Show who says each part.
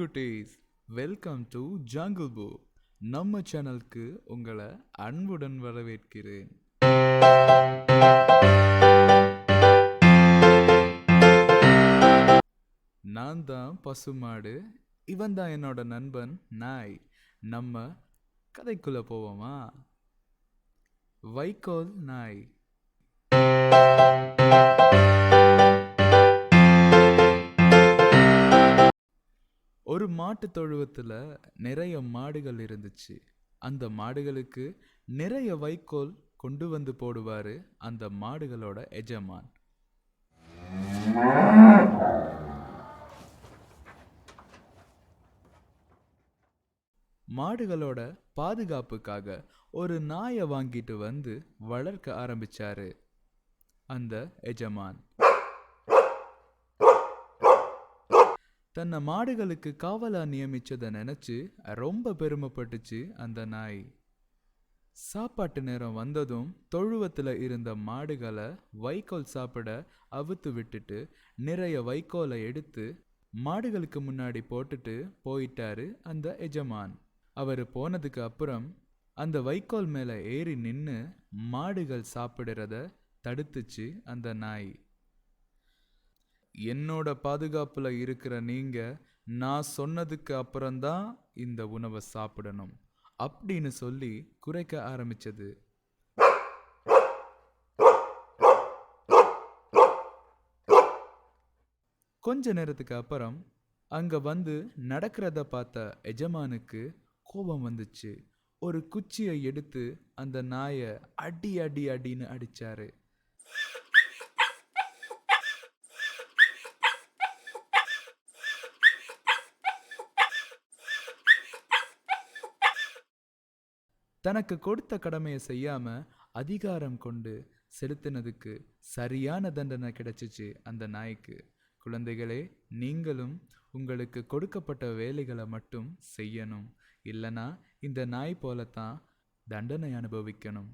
Speaker 1: குட்டீஸ், welcome to jungle book. நம்ம சேனலுக்கு உங்களை அன்புடன் வரவேற்கிறேன். நான் தான் பசுமாடு, இவன் தான் என்னோட நண்பன் நாய். நம்ம கதைக்குள்ள போவோமா? வைக்கோல் நாய். ஒரு மாட்டு தொழுவத்துல நிறைய மாடுகள் இருந்துச்சு. அந்த மாடுகளுக்கு நிறைய வைக்கோல் கொண்டு வந்து போடுவாரு அந்த மாடுகளோட எஜமான். மாடுகளோட பாதுகாப்புக்காக ஒரு நாயை வாங்கிட்டு வந்து வளர்க்க ஆரம்பிச்சாரு அந்த எஜமான். தன்னை மாடுகளுக்கு காவலா நியமிச்சதை நினைச்சு ரொம்ப பெருமைப்பட்டுச்சு அந்த நாய். சாப்பாட்டு நேரம் வந்ததும் தொழுவத்துல இருந்த மாடுகளை வைக்கோல் சாப்பிட அவுத்து விட்டுட்டு நிறைய வைக்கோலை எடுத்து மாடுகளுக்கு முன்னாடி போட்டுட்டு போயிட்டாரு அந்த எஜமான். அவரு போனதுக்கு அப்புறம் அந்த வைக்கோல் மேல ஏறி நின்று மாடுகள் சாப்பிடுறத தடுத்துச்சு அந்த நாய். என்னோட பாதுகாப்புல இருக்கிற நீங்க நான் சொன்னதுக்கு அப்புறம்தான் இந்த உணவை சாப்பிடணும் அப்படின்னு சொல்லி குறைக்க ஆரம்பிச்சது. கொஞ்ச நேரத்துக்கு அப்புறம் அங்க வந்து நடக்கிறத பார்த்த எஜமானுக்கு கோபம் வந்துச்சு. ஒரு குச்சியை எடுத்து அந்த நாயை அடி அடி அடின்னு அடிச்சாரு. தனக்கு கொடுத்த கடமையை செய்யாம அதிகாரம் கொண்டு செலுத்தினதுக்கு சரியான தண்டனை கிடைச்சிச்சு அந்த நாய்க்கு. குழந்தைகளே, நீங்களும் உங்களுக்கு கொடுக்கப்பட்ட வேலைகளை மட்டும் செய்யணும், இல்லைனா இந்த நாய் போலத்தான் தண்டனை அனுபவிக்கணும்.